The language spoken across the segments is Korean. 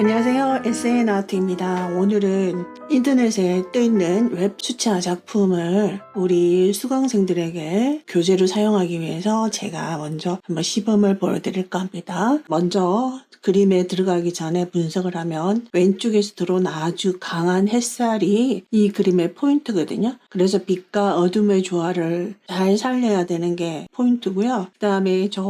안녕하세요. SN아트입니다. 오늘은 인터넷에 떠있는 웹 추천 작품을 우리 수강생들에게 교재로 사용하기 위해서 제가 먼저 한번 시범을 보여드릴까 합니다. 먼저 그림에 들어가기 전에 분석을 하면 왼쪽에서 들어온 아주 강한 햇살이 이 그림의 포인트거든요. 그래서 빛과 어둠의 조화를 잘 살려야 되는 게 포인트고요. 그 다음에 저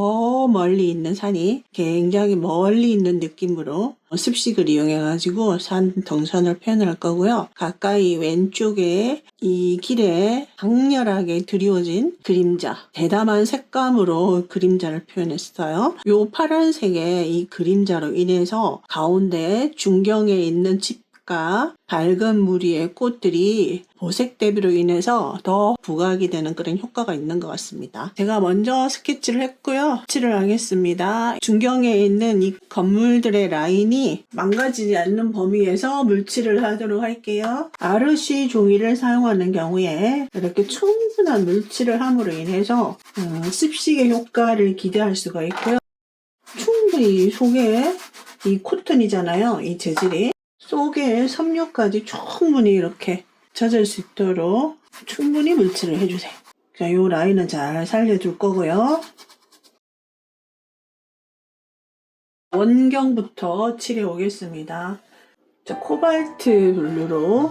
멀리 있는 산이 굉장히 멀리 있는 느낌으로 습식을 이용해가지고 산 동선을 표현할 거고요. 가까이 왼쪽에 이 길에 강렬하게 드리워진 그림자, 대담한 색감으로 그림자를 표현했어요. 요 파란색의 이 그림자로 인해서 가운데 중경에 있는 집과 밝은 무리의 꽃들이 보색 대비로 인해서 더 부각이 되는 그런 효과가 있는 것 같습니다. 제가 먼저 스케치를 했고요. 칠을 하겠습니다. 중경에 있는 이 건물들의 라인이 망가지지 않는 범위에서 물칠을 하도록 할게요. 아르시 종이를 사용하는 경우에 이렇게 충분한 물칠을 함으로 인해서 습식의 효과를 기대할 수가 있고요. 충분히 속에 이 코튼이잖아요. 이 재질이 속에 섬유까지 충분히 이렇게 젖을 수 있도록 충분히 물칠을 해주세요. 자, 요 라인은 잘 살려줄 거고요. 원경부터 칠해 오겠습니다. 자, 코발트 블루로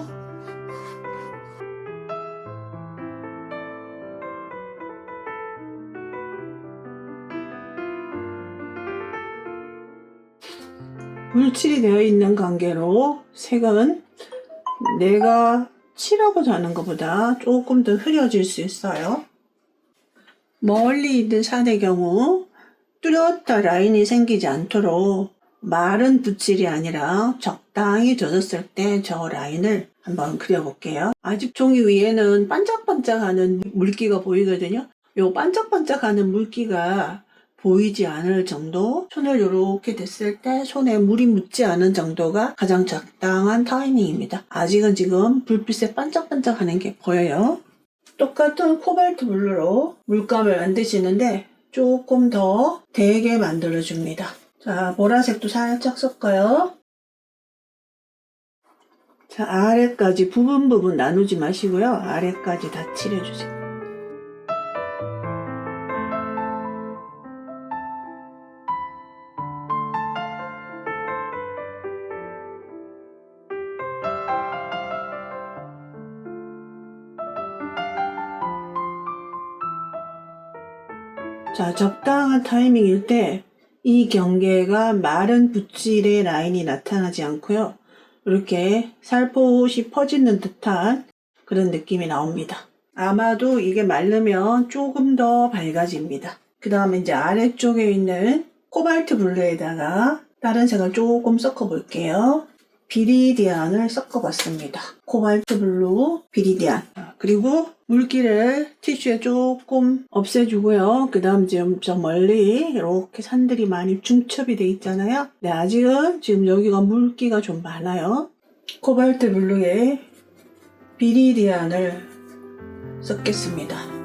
물칠이 되어 있는 관계로 색은 내가 칠하고자 하는 것보다 조금 더 흐려질 수 있어요. 멀리 있는 산의 경우 뚜렷한 라인이 생기지 않도록 마른 붓질이 아니라 적당히 젖었을 때 저 라인을 한번 그려볼게요. 아직 종이 위에는 반짝반짝하는 물기가 보이거든요. 요 반짝반짝하는 물기가 보이지 않을 정도, 손을 이렇게 댔을 때 손에 물이 묻지 않은 정도가 가장 적당한 타이밍입니다. 아직은 지금 불빛에 반짝반짝하는 게 보여요. 똑같은 코발트 블루로 물감을 만드시는데 조금 더 되게 만들어줍니다. 자, 보라색도 살짝 섞어요. 자, 아래까지 부분 나누지 마시고요. 아래까지 다 칠해주세요. 자, 적당한 타이밍일 때 이 경계가 마른 붓질의 라인이 나타나지 않고요. 이렇게 살포시 퍼지는 듯한 그런 느낌이 나옵니다. 아마도 이게 마르면 조금 더 밝아집니다. 그 다음에 이제 아래쪽에 있는 코발트 블루에다가 다른 색을 조금 섞어 볼게요. 비리디안을 섞어봤습니다. 코발트 블루, 비리디안. 그리고 물기를 티슈에 조금 없애주고요. 그 다음 지금 저 멀리 이렇게 산들이 많이 중첩이 돼 있잖아요. 네, 아직은 지금 여기가 물기가 좀 많아요. 코발트 블루에 비리디안을 섞겠습니다.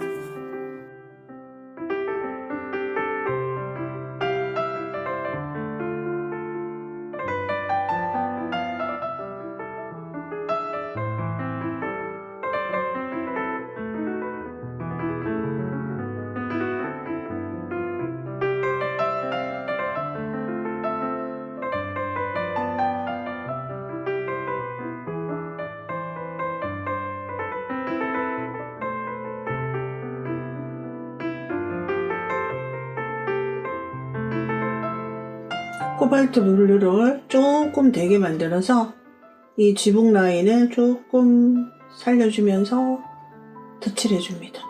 코발트 블루를 조금 되게 만들어서 이 지붕 라인을 조금 살려주면서 덧칠해 줍니다.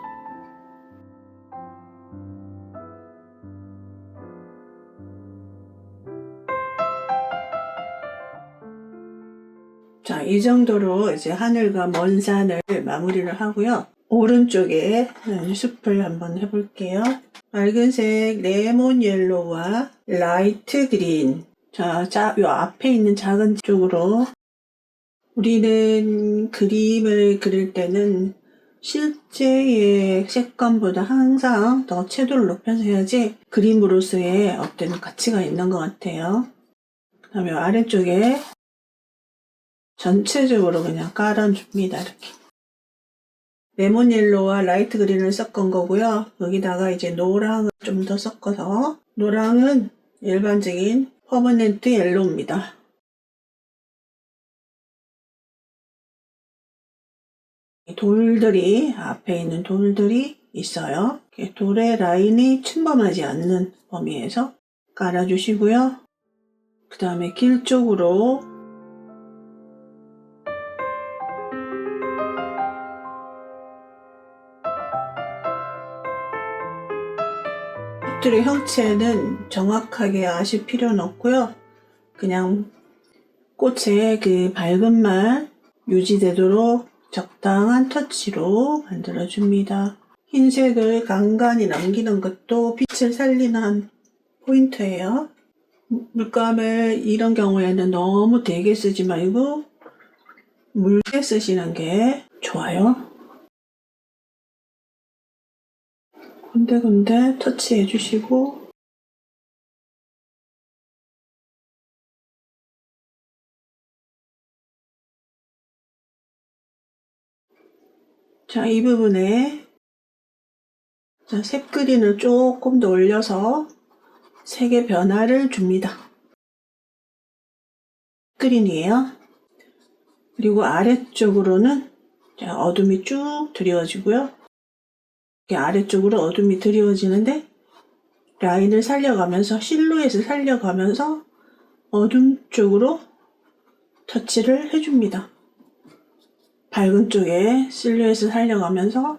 자, 이 정도로 이제 하늘과 먼 산을 마무리를 하고요. 오른쪽에 숲을 한번 해볼게요. 맑은색 레몬 옐로우와 라이트 그린. 자, 요 앞에 있는 작은 쪽으로 우리는 그림을 그릴 때는 실제의 색감보다 항상 더 채도를 높여서 해야지 그림으로서의 어떤 가치가 있는 것 같아요. 그다음에 아래쪽에 전체적으로 그냥 깔아줍니다. 이렇게. 레몬옐로우와 라이트 그린을 섞은 거고요. 여기다가 이제 노랑을 좀 더 섞어서, 노랑은 일반적인 퍼머넨트 옐로우입니다. 돌들이, 앞에 있는 돌들이 있어요. 돌의 라인이 침범하지 않는 범위에서 깔아주시고요. 그 다음에 길 쪽으로 꽃들의 형체는 정확하게 아실 필요는 없고요. 그냥 꽃의 그 밝음만 유지되도록 적당한 터치로 만들어줍니다. 흰색을 간간히 남기는 것도 빛을 살리는 포인트예요. 물감을 이런 경우에는 너무 되게 쓰지 말고 묽게 쓰시는 게 좋아요. 군데군데 터치해 주시고, 자, 이 부분에 색 그린을 조금 더 올려서 색의 변화를 줍니다. 그린이에요. 그리고 아래쪽으로는 어둠이 쭉 드리워지고요. 이렇게 아래쪽으로 어둠이 드리워지는데 라인을 살려가면서, 실루엣을 살려가면서 어둠 쪽으로 터치를 해줍니다. 밝은 쪽에 실루엣을 살려가면서,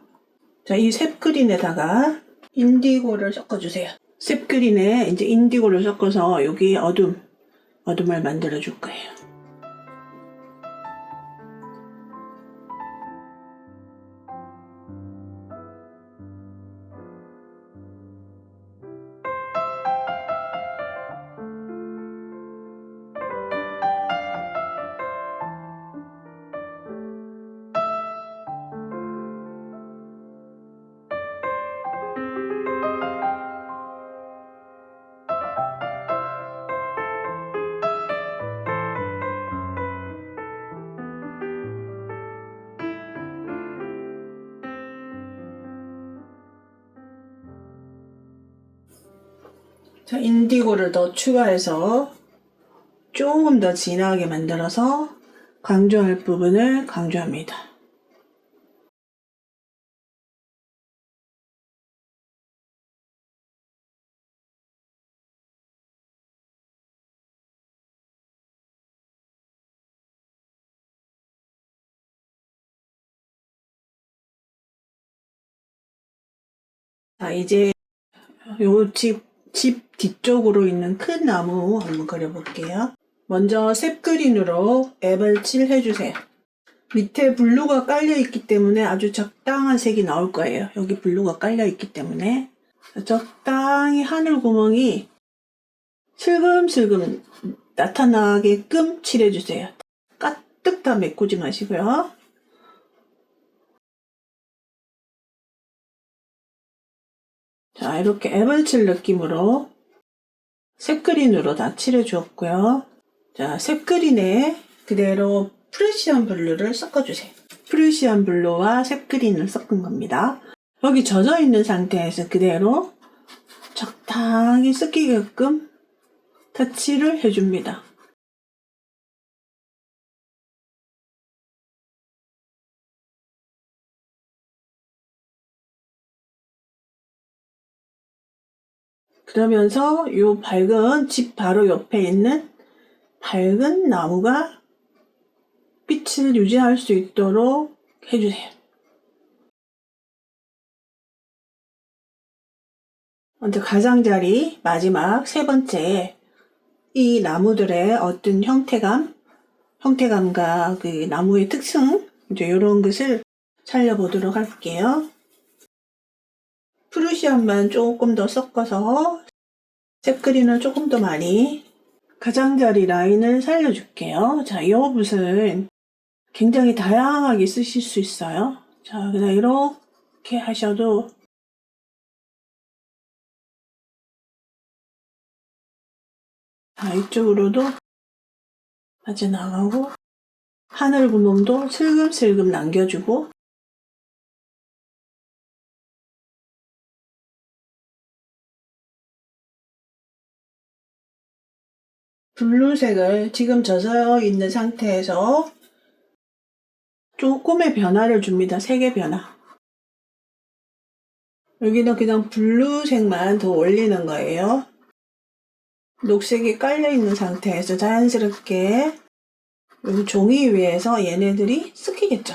자, 이 셉그린에다가 인디고를 섞어주세요. 셉그린에 이제 인디고를 섞어서 여기 어둠을 만들어 줄 거예요. 자, 인디고를 더 추가해서 조금 더 진하게 만들어서 강조할 부분을 강조합니다. 자, 이제 요 집 뒤쪽으로 있는 큰 나무 한번 그려볼게요. 먼저 셉그린으로 앱을 칠해주세요. 밑에 블루가 깔려있기 때문에 아주 적당한 색이 나올 거예요. 여기 블루가 깔려있기 때문에 적당히 하늘 구멍이 슬금슬금 나타나게끔 칠해주세요. 가득 다 메꾸지 마시고요. 자, 이렇게 앱을 칠 느낌으로 색 그린으로 다 칠해주었고요. 자, 색 그린에 그대로 프레시안 블루를 섞어주세요. 프레시안 블루와 색 그린을 섞은 겁니다. 여기 젖어 있는 상태에서 그대로 적당히 섞이게끔 터치를 해줍니다. 그러면서 이 밝은 집 바로 옆에 있는 밝은 나무가 빛을 유지할 수 있도록 해주세요. 먼저 가장자리 마지막 세 번째, 이 나무들의 어떤 형태감과 그 나무의 특성, 이제 이런 것을 살려보도록 할게요. 프루시안만 조금 더 섞어서 색 그린을 조금 더 많이, 가장자리 라인을 살려줄게요. 자, 이 붓은 굉장히 다양하게 쓰실 수 있어요. 자, 그냥 이렇게 하셔도, 자, 이쪽으로도 빠져나가고 하늘 구멍도 슬금슬금 남겨주고 블루색을 지금 젖어 있는 상태에서 조금의 변화를 줍니다. 색의 변화. 여기는 그냥 블루색만 더 올리는 거예요. 녹색이 깔려있는 상태에서 자연스럽게 여기 종이 위에서 얘네들이 섞이겠죠.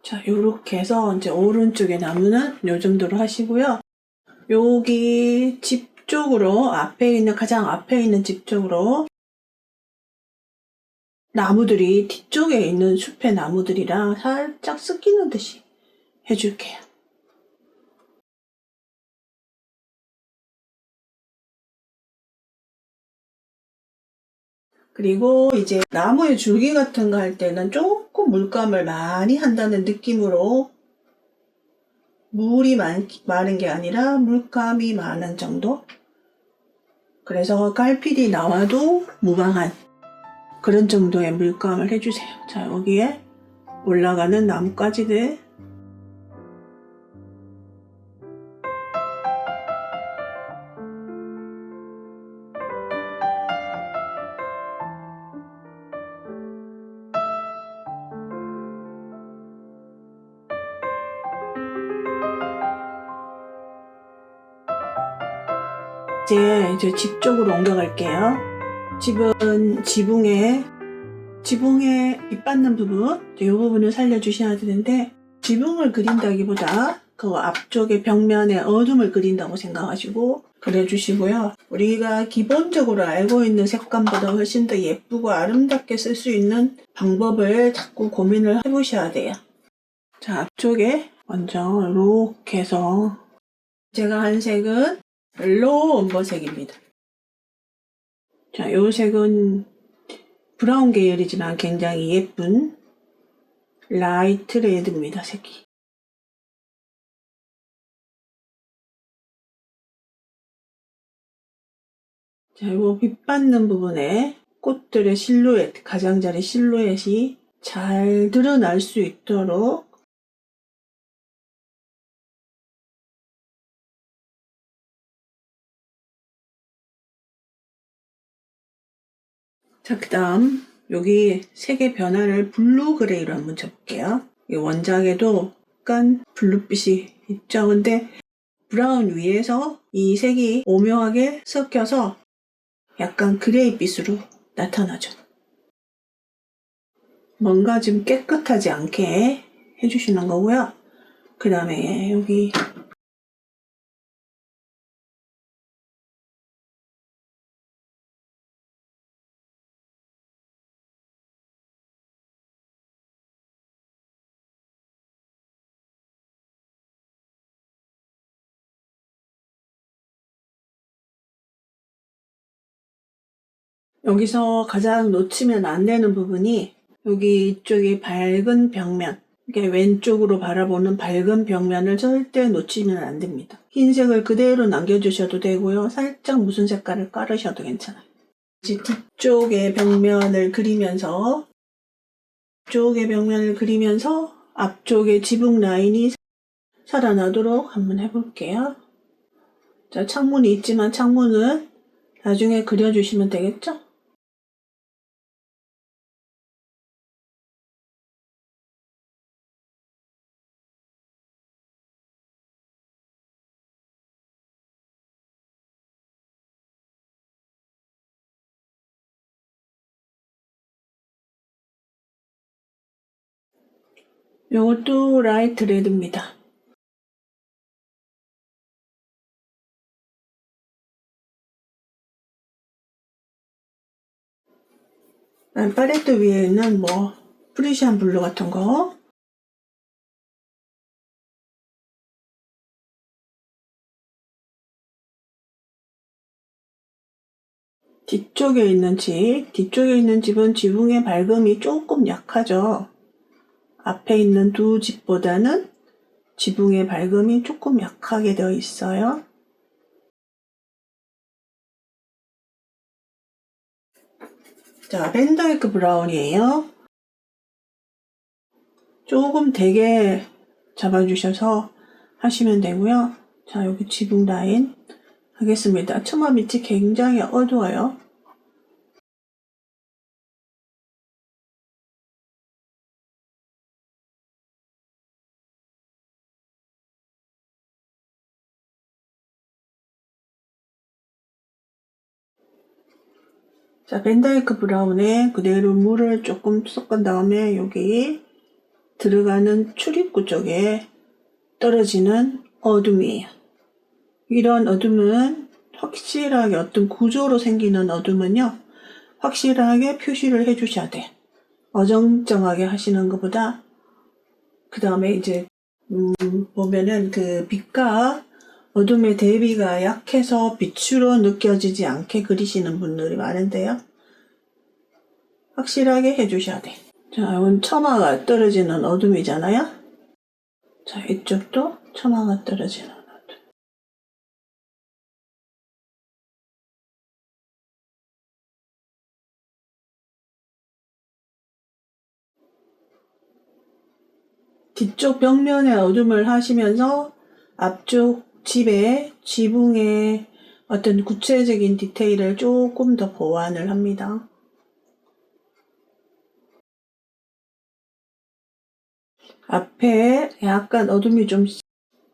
자, 요렇게 해서 이제 오른쪽에 나무는 요 정도로 하시고요. 여기 집 쪽으로 가장 앞에 있는 집 쪽으로 나무들이 뒤쪽에 있는 숲의 나무들이랑 살짝 섞이는 듯이 해줄게요. 그리고 이제 나무의 줄기 같은 거 할 때는 조금 물감을 많이 한다는 느낌으로 물이 많은 게 아니라 물감이 많은 정도? 그래서 깔필이 나와도 무방한 그런 정도의 물감을 해주세요. 자, 여기에 올라가는 나뭇가지들 이제 집 쪽으로 옮겨갈게요. 집은 지붕에 빛 받는 부분, 이 부분을 살려주셔야 되는데 지붕을 그린다기보다 그 앞쪽에 벽면에 어둠을 그린다고 생각하시고 그려주시고요. 우리가 기본적으로 알고 있는 색감보다 훨씬 더 예쁘고 아름답게 쓸 수 있는 방법을 자꾸 고민을 해보셔야 돼요. 자, 앞쪽에 먼저 이렇게 해서 제가 한 색은 옐로우 엄버색입니다. 자, 이 색은 브라운 계열이지만 굉장히 예쁜 라이트 레드입니다, 색이. 자, 이 빛 받는 부분에 꽃들의 실루엣, 가장자리 실루엣이 잘 드러날 수 있도록 자, 그 다음 여기 색의 변화를 블루 그레이로 한번 줘볼게요. 이 원작에도 약간 블루빛이 있죠. 근데 브라운 위에서 이 색이 오묘하게 섞여서 약간 그레이빛으로 나타나죠. 뭔가 좀 깨끗하지 않게 해주시는 거고요. 그 다음에 여기 여기서 가장 놓치면 안 되는 부분이 여기 이쪽이 밝은 벽면, 이게 왼쪽으로 바라보는 밝은 벽면을 절대 놓치면 안 됩니다. 흰색을 그대로 남겨주셔도 되고요. 살짝 무슨 색깔을 깔으셔도 괜찮아요. 이제 뒤쪽의 벽면을 그리면서 앞쪽의 지붕 라인이 살아나도록 한번 해볼게요. 자, 창문이 있지만 창문은 나중에 그려주시면 되겠죠? 이것도 라이트 레드입니다. 팔레트 위에는 뭐 프리시안 블루 같은 거 뒤쪽에 있는 집은 지붕의 밝음이 조금 약하죠. 앞에 있는 두 집보다는 지붕의 밝음이 조금 약하게 되어 있어요. 자, 벤다이크 브라운이에요. 조금 되게 잡아주셔서 하시면 되고요. 자, 여기 지붕 라인 하겠습니다. 처마 밑이 굉장히 어두워요. 자, 벤다이크 브라운에 그대로 물을 조금 섞은 다음에 여기 들어가는 출입구 쪽에 떨어지는 어둠이에요. 이런 어둠은 확실하게 어떤 구조로 생기는 어둠은요, 확실하게 표시를 해주셔야 돼. 어정쩡하게 하시는 것보다, 그 다음에 이제, 보면은 그 빛과 어둠의 대비가 약해서 빛으로 느껴지지 않게 그리시는 분들이 많은데요. 확실하게 해주셔야 돼. 자, 이건 처마가 떨어지는 어둠이잖아요. 자, 이쪽도 처마가 떨어지는 어둠. 뒤쪽 벽면에 어둠을 하시면서 앞쪽 집의 지붕의 어떤 구체적인 디테일을 조금 더 보완을 합니다. 앞에 약간 어둠이 좀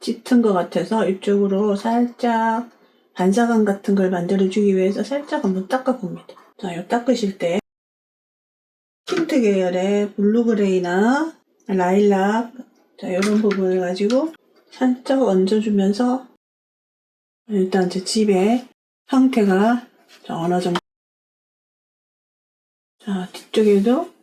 짙은 것 같아서 이쪽으로 살짝 반사감 같은 걸 만들어주기 위해서 살짝 한번 닦아봅니다. 자, 이 닦으실 때 틴트 계열의 블루그레이나 라일락, 자, 이런 부분을 가지고 살짝 얹어주면서 일단 제 집의 형태가 어느 정도. 자, 뒤쪽에도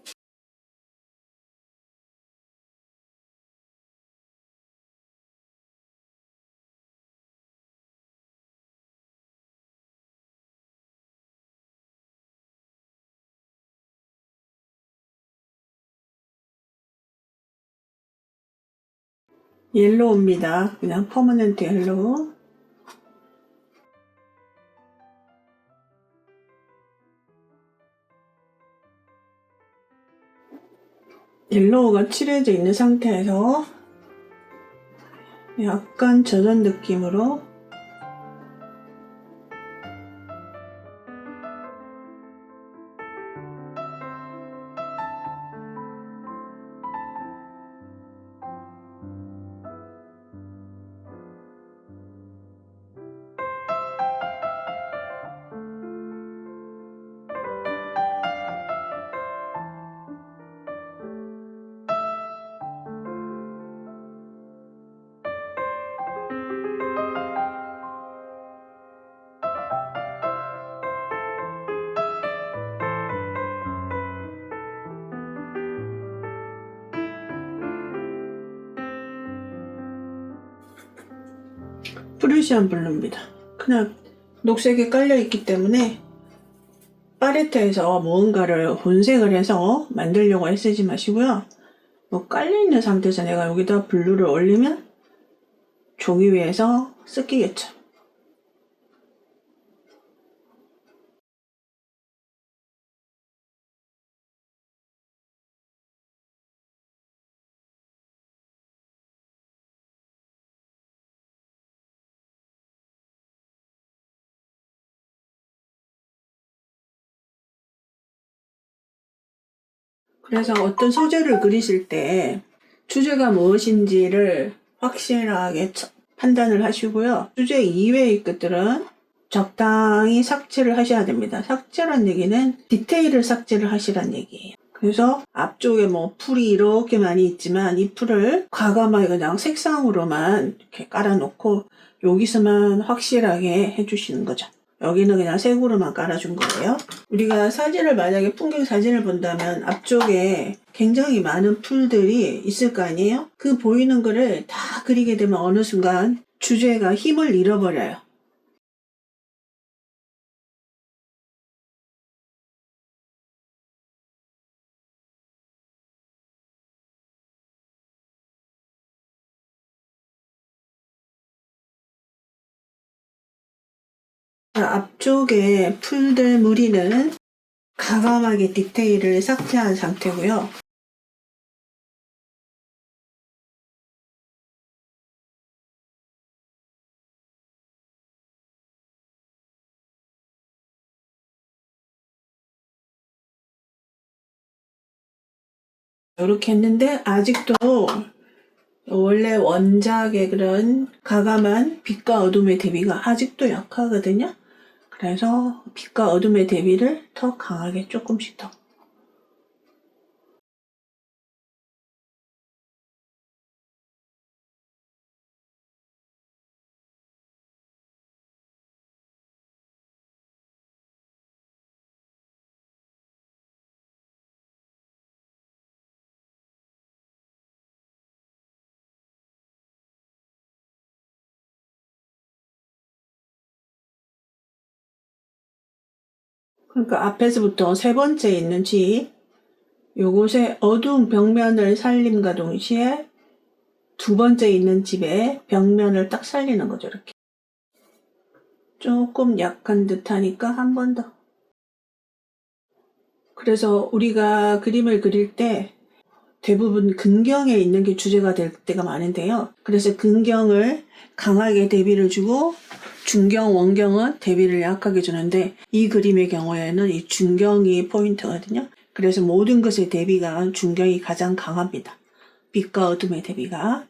옐로우입니다. 그냥 퍼머넌트 옐로우. 옐로우가 칠해져 있는 상태에서 약간 젖은 느낌으로 프루시안 블루입니다. 그냥 녹색이 깔려있기 때문에 팔레트에서 무언가를 혼색을 해서 만들려고 애쓰지 마시고요. 뭐 깔려있는 상태에서 내가 여기다 블루를 올리면 종이 위에서 섞이겠죠. 그래서 어떤 소재를 그리실 때 주제가 무엇인지를 확실하게 판단을 하시고요. 주제 이외의 것들은 적당히 삭제를 하셔야 됩니다. 삭제란 얘기는 디테일을 삭제를 하시란 얘기예요. 그래서 앞쪽에 뭐 풀이 이렇게 많이 있지만 이 풀을 과감하게 그냥 색상으로만 이렇게 깔아놓고 여기서만 확실하게 해주시는 거죠. 여기는 그냥 색으로만 깔아준 거예요. 우리가 사진을 만약에 풍경 사진을 본다면 앞쪽에 굉장히 많은 풀들이 있을 거 아니에요? 그 보이는 거를 다 그리게 되면 어느 순간 주제가 힘을 잃어버려요. 앞쪽에 풀들 무리는 과감하게 디테일을 삭제한 상태고요. 이렇게 했는데 아직도 원래 원작의 그런 과감한 빛과 어둠의 대비가 아직도 약하거든요. 그래서 빛과 어둠의 대비를 더 강하게 조금씩 더. 그러니까 앞에서부터 세 번째 있는 집, 요곳의 어두운 벽면을 살림과 동시에 두 번째 있는 집의 벽면을 딱 살리는 거죠. 이렇게. 조금 약한 듯 하니까 한 번 더. 그래서 우리가 그림을 그릴 때 대부분 근경에 있는 게 주제가 될 때가 많은데요. 그래서 근경을 강하게 대비를 주고 중경, 원경은 대비를 약하게 주는데 이 그림의 경우에는 이 중경이 포인트거든요. 그래서 모든 것의 대비가 중경이 가장 강합니다. 빛과 어둠의 대비가.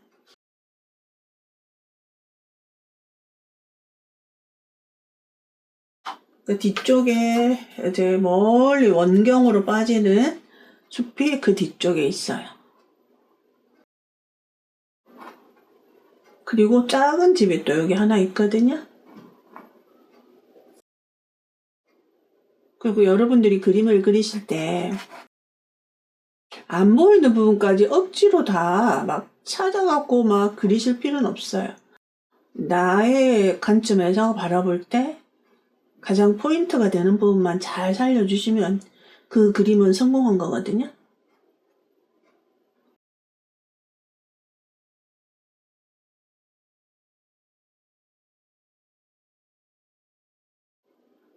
그 뒤쪽에 이제 멀리 원경으로 빠지는 숲이 그 뒤쪽에 있어요. 그리고 작은 집이 또 여기 하나 있거든요. 그리고 여러분들이 그림을 그리실 때 안 보이는 부분까지 억지로 다 막 찾아갖고 막 그리실 필요는 없어요. 나의 관점에서 바라볼 때 가장 포인트가 되는 부분만 잘 살려주시면 그 그림은 성공한 거거든요.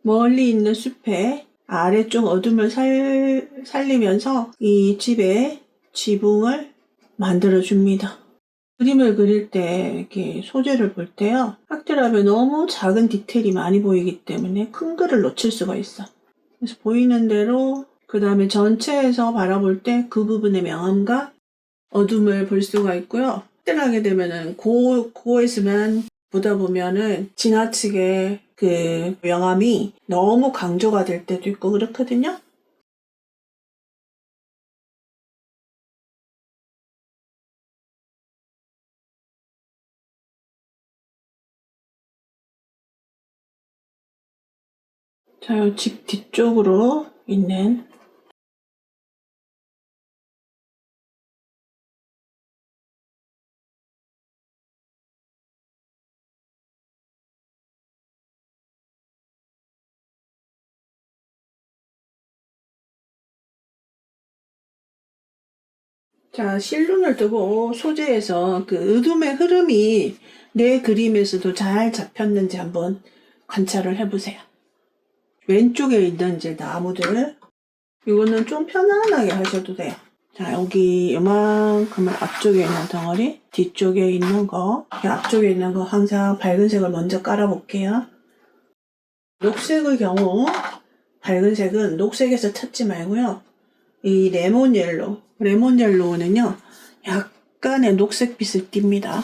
멀리 있는 숲에 아래쪽 어둠을 살리면서 이 집의 지붕을 만들어줍니다. 그림을 그릴 때 이렇게 소재를 볼 때요. 확대하면 너무 작은 디테일이 많이 보이기 때문에 큰 글을 놓칠 수가 있어. 그래서 보이는 대로 그 다음에 전체에서 바라볼 때 그 부분의 명암과 어둠을 볼 수가 있고요. 확대하게 되면은 고에서만 보다 보면은 지나치게 그 명암이 너무 강조가 될 때도 있고 그렇거든요. 자, 집 뒤쪽으로 있는 자, 실눈을 뜨고 소재에서 그 어둠의 흐름이 내 그림에서도 잘 잡혔는지 한번 관찰을 해보세요. 왼쪽에 있는 이제 나무들, 이거는 좀 편안하게 하셔도 돼요. 자, 여기 요만큼은 앞쪽에 있는 덩어리, 뒤쪽에 있는 거, 앞쪽에 있는 거 항상 밝은 색을 먼저 깔아볼게요. 녹색의 경우, 밝은 색은 녹색에서 찾지 말고요. 이 레몬 옐로우는요, 약간의 녹색빛을 띱니다.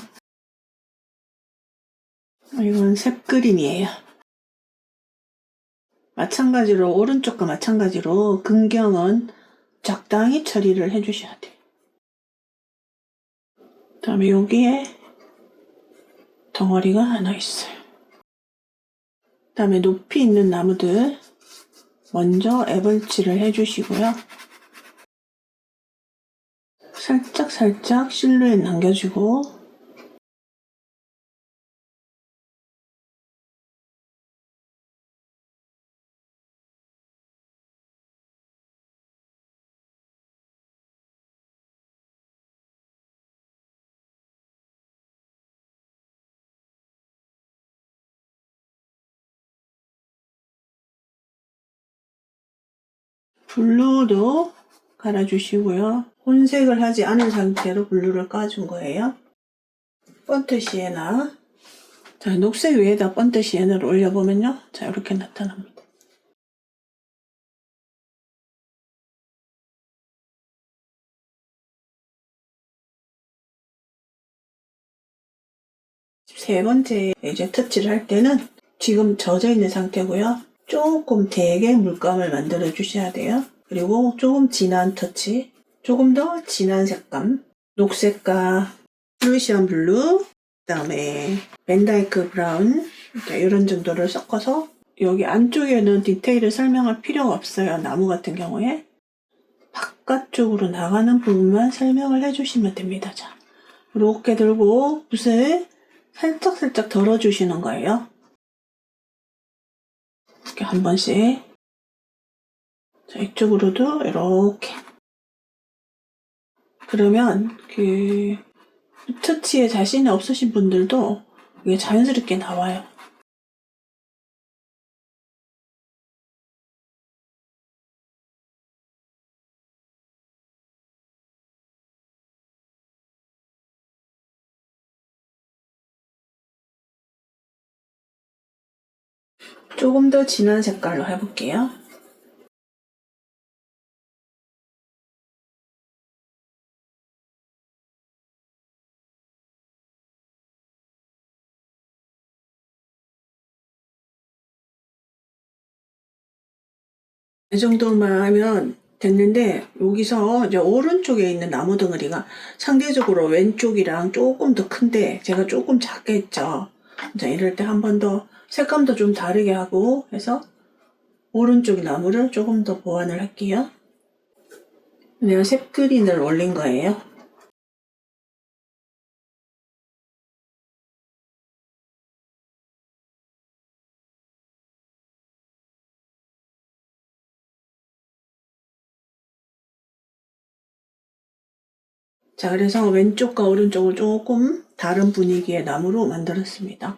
이건 색 그림이에요. 마찬가지로, 오른쪽과 마찬가지로 근경은 적당히 처리를 해주셔야 돼요. 그 다음에 여기에 덩어리가 하나 있어요. 그 다음에 높이 있는 나무들 먼저 애벌칠을 해주시고요. 살짝 실루엣 남겨주고 블루도 갈아주시고요. 혼색을 하지 않은 상태로 블루를 까준 거예요. 번트 시에나. 자, 녹색 위에다 번트 시에나를 올려보면요. 자, 이렇게 나타납니다. 세 번째 이제 터치를 할 때는 지금 젖어 있는 상태고요. 조금 되게 물감을 만들어 주셔야 돼요. 그리고 조금 진한 터치, 조금 더 진한 색감, 녹색과 플루시안 블루, 그 다음에 벤다이크 브라운, 이런 정도를 섞어서 여기 안쪽에는 디테일을 설명할 필요가 없어요. 나무 같은 경우에 바깥쪽으로 나가는 부분만 설명을 해주시면 됩니다. 자, 이렇게 들고 붓을 살짝살짝 덜어주시는 거예요. 이렇게 한 번씩. 자, 이쪽으로도 이렇게. 그러면 그 터치에 자신이 없으신 분들도 이게 자연스럽게 나와요. 조금 더 진한 색깔로 해볼게요. 이 정도만 하면 됐는데 여기서 이제 오른쪽에 있는 나무 덩어리가 상대적으로 왼쪽이랑 조금 더 큰데 제가 조금 작게 했죠. 자, 이럴 때 한 번 더 색감도 좀 다르게 하고 해서 오른쪽 나무를 조금 더 보완을 할게요. 내가 색 그린을 올린 거예요. 자, 그래서 왼쪽과 오른쪽을 조금 다른 분위기의 나무로 만들었습니다.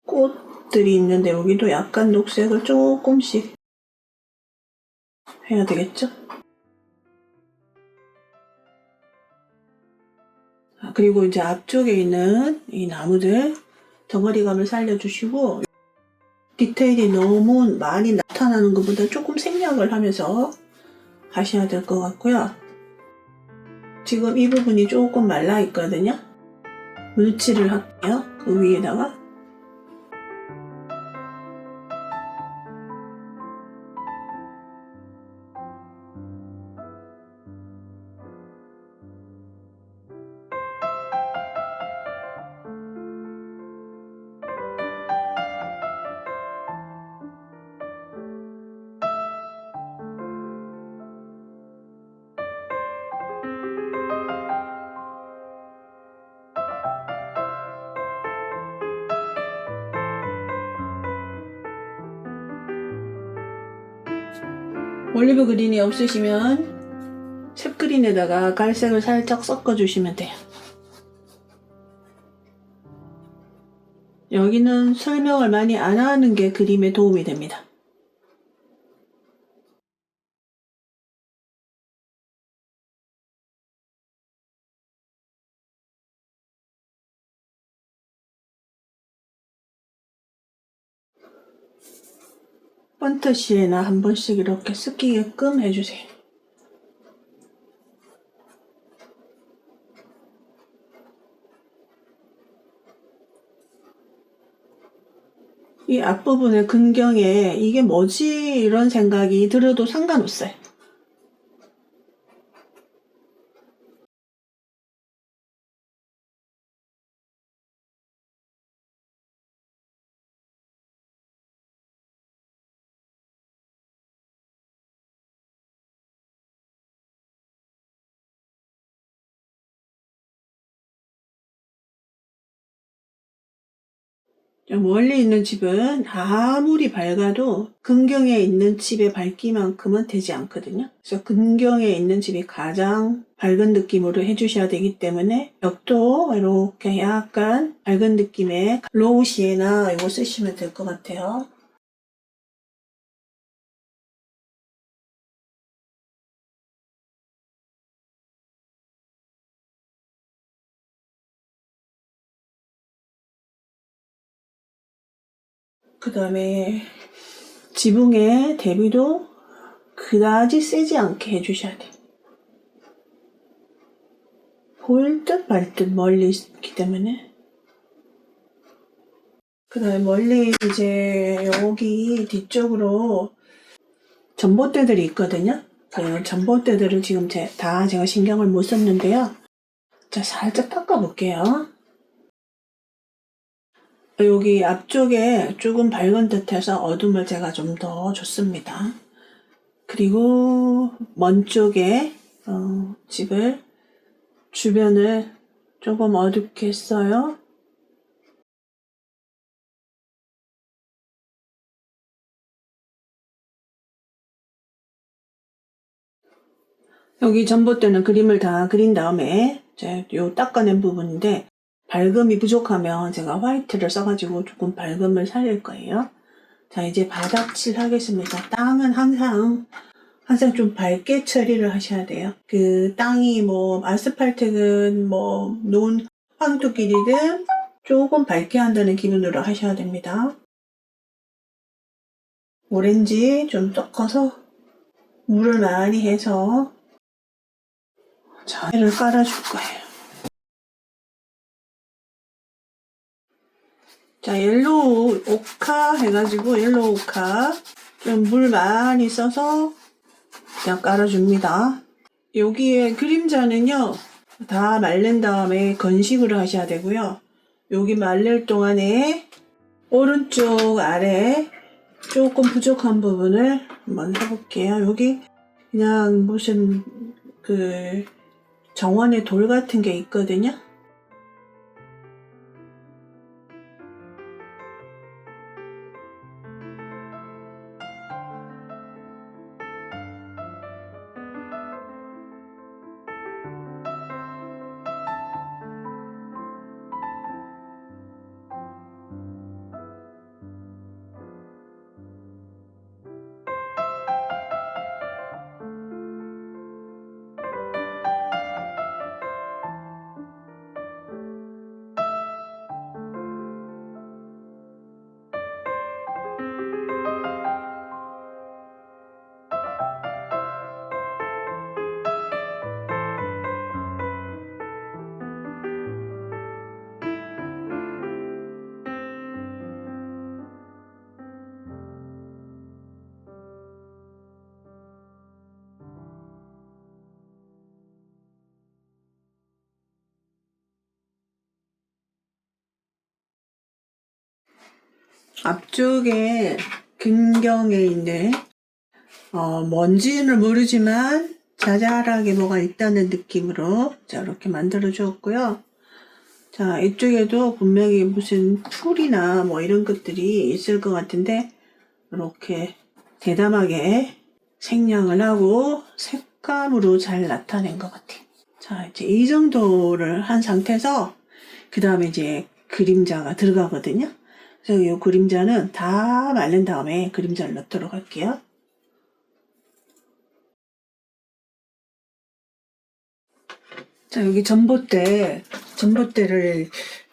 꽃들이 있는데 여기도 약간 녹색을 조금씩 해야 되겠죠? 그리고 이제 앞쪽에 있는 이 나무들 덩어리감을 살려주시고 디테일이 너무 많이 나타나는 것보다 조금 생략을 하면서 하셔야 될 것 같고요. 지금 이 부분이 조금 말라 있거든요. 물칠을 할게요. 그 위에다가. 올리브 그린이 없으시면 sep그린에다가 갈색을 살짝 섞어주시면 돼요. 여기는 설명을 많이 안 하는 게 그림에 도움이 됩니다. 번트 시에나 한 번씩 이렇게 섞이게끔 해주세요. 이 앞부분의 근경에 이게 뭐지 이런 생각이 들어도 상관없어요. 멀리 있는 집은 아무리 밝아도 근경에 있는 집의 밝기만큼은 되지 않거든요. 그래서 근경에 있는 집이 가장 밝은 느낌으로 해주셔야 되기 때문에 벽도 이렇게 약간 밝은 느낌의 로우 시에나 이거 쓰시면 될 것 같아요. 그 다음에 지붕의 대비도 그다지 세지 않게 해주셔야 돼요. 보일 듯 말 듯 멀리 있기 때문에. 그 다음에 멀리 이제 여기 뒤쪽으로 전봇대들이 있거든요. 그 전봇대들을 지금 다 제가 신경을 못 썼는데요. 자, 살짝 닦아볼게요. 여기 앞쪽에 조금 밝은 듯해서 어둠을 제가 좀 더 줬습니다. 그리고 먼 쪽에 집을 주변을 조금 어둡게 했어요. 여기 전봇대는 그림을 다 그린 다음에 이제 요 닦아낸 부분인데 밝음이 부족하면 제가 화이트를 써가지고 조금 밝음을 살릴 거예요. 자, 이제 바닥칠 하겠습니다. 땅은 항상 좀 밝게 처리를 하셔야 돼요. 그 땅이 뭐 아스팔트든 뭐 논 황토길이든 조금 밝게 한다는 기분으로 하셔야 됩니다. 오렌지 좀 섞어서 물을 많이 해서 자를 깔아줄 거예요. 자, 옐로우 오카 해가지고 옐로우 오카 좀 물 많이 써서 그냥 깔아줍니다. 여기에 그림자는요 다 말린 다음에 건식으로 하셔야 되고요. 여기 말릴 동안에 오른쪽 아래 조금 부족한 부분을 한번 해볼게요. 여기 그냥 무슨 그 정원의 돌 같은 게 있거든요. 앞쪽에 근경에 있는 뭔지는 모르지만 자잘하게 뭐가 있다는 느낌으로 자 이렇게 만들어 주었고요. 자, 이쪽에도 분명히 무슨 풀이나 뭐 이런 것들이 있을 것 같은데 이렇게 대담하게 생략을 하고 색감으로 잘 나타낸 것 같아요. 자, 이제 이 정도를 한 상태에서 그 다음에 이제 그림자가 들어가거든요. 그래서 이 그림자는 다 마른 다음에 그림자를 넣도록 할게요. 자, 여기 전봇대를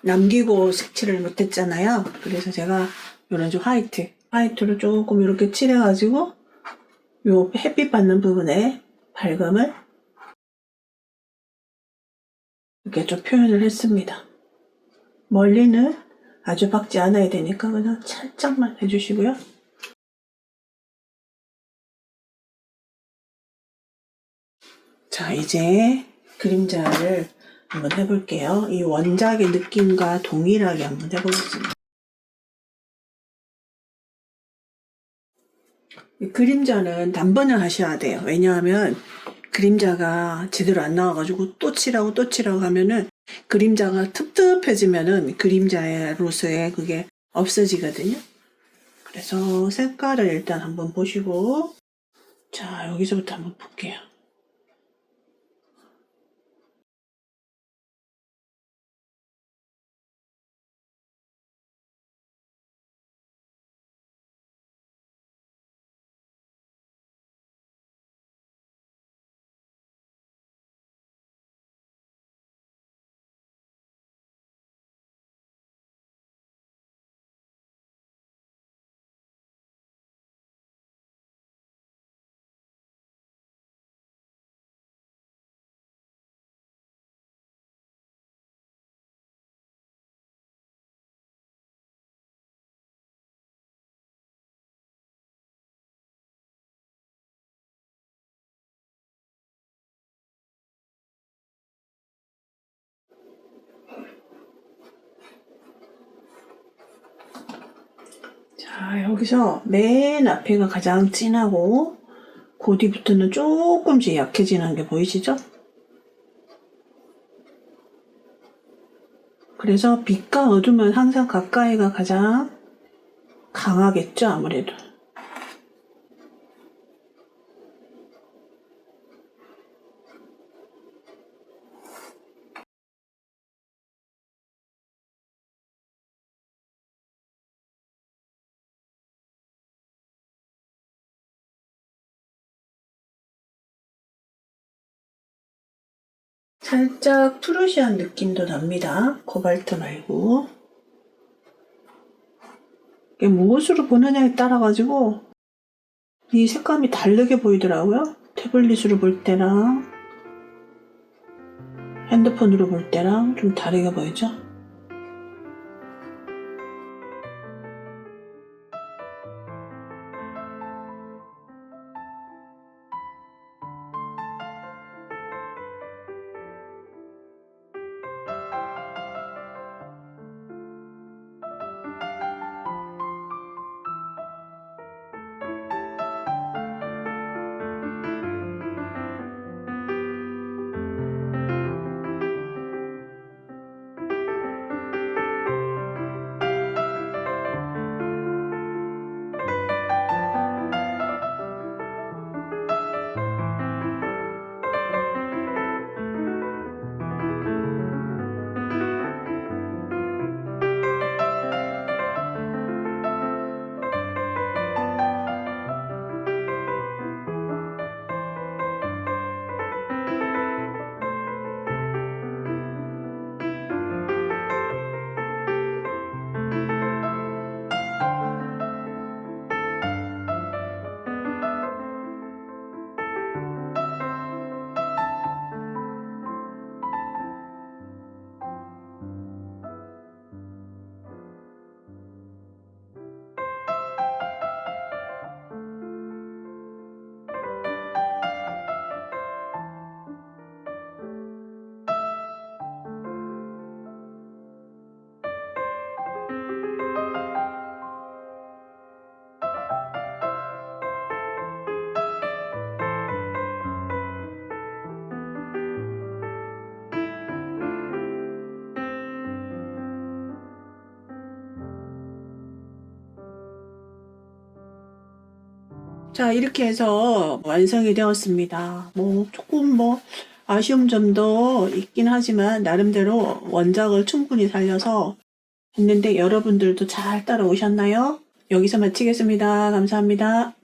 남기고 색칠을 못했잖아요. 그래서 제가 이런 좀 화이트로 조금 이렇게 칠해가지고 요 햇빛 받는 부분에 밝음을 이렇게 좀 표현을 했습니다. 멀리는 아주 박지 않아야 되니까 그냥 살짝만 해주시고요. 자, 이제 그림자를 한번 해볼게요. 이 원작의 느낌과 동일하게 한번 해보겠습니다. 이 그림자는 단번에 하셔야 돼요. 왜냐하면 그림자가 제대로 안 나와가지고 또 칠하고 또 칠하고 하면은 그림자가 텁텁해지면은 그림자로서의 그게 없어지거든요. 그래서 색깔을 일단 한번 보시고, 자, 여기서부터 한번 볼게요. 자, 여기서 맨 앞에가 가장 진하고 그 뒤부터는 조금씩 약해지는 게 보이시죠? 그래서 빛과 어둠은 항상 가까이가 가장 강하겠죠, 아무래도. 살짝 푸르시한 느낌도 납니다. 코발트 말고. 이게 무엇으로 보느냐에 따라 가지고 이 색감이 다르게 보이더라고요. 태블릿으로 볼 때랑 핸드폰으로 볼 때랑 좀 다르게 보이죠? 자, 이렇게 해서 완성이 되었습니다. 조금 아쉬운 점도 있긴 하지만 나름대로 원작을 충분히 살려서 했는데 여러분들도 잘 따라오셨나요? 여기서 마치겠습니다. 감사합니다.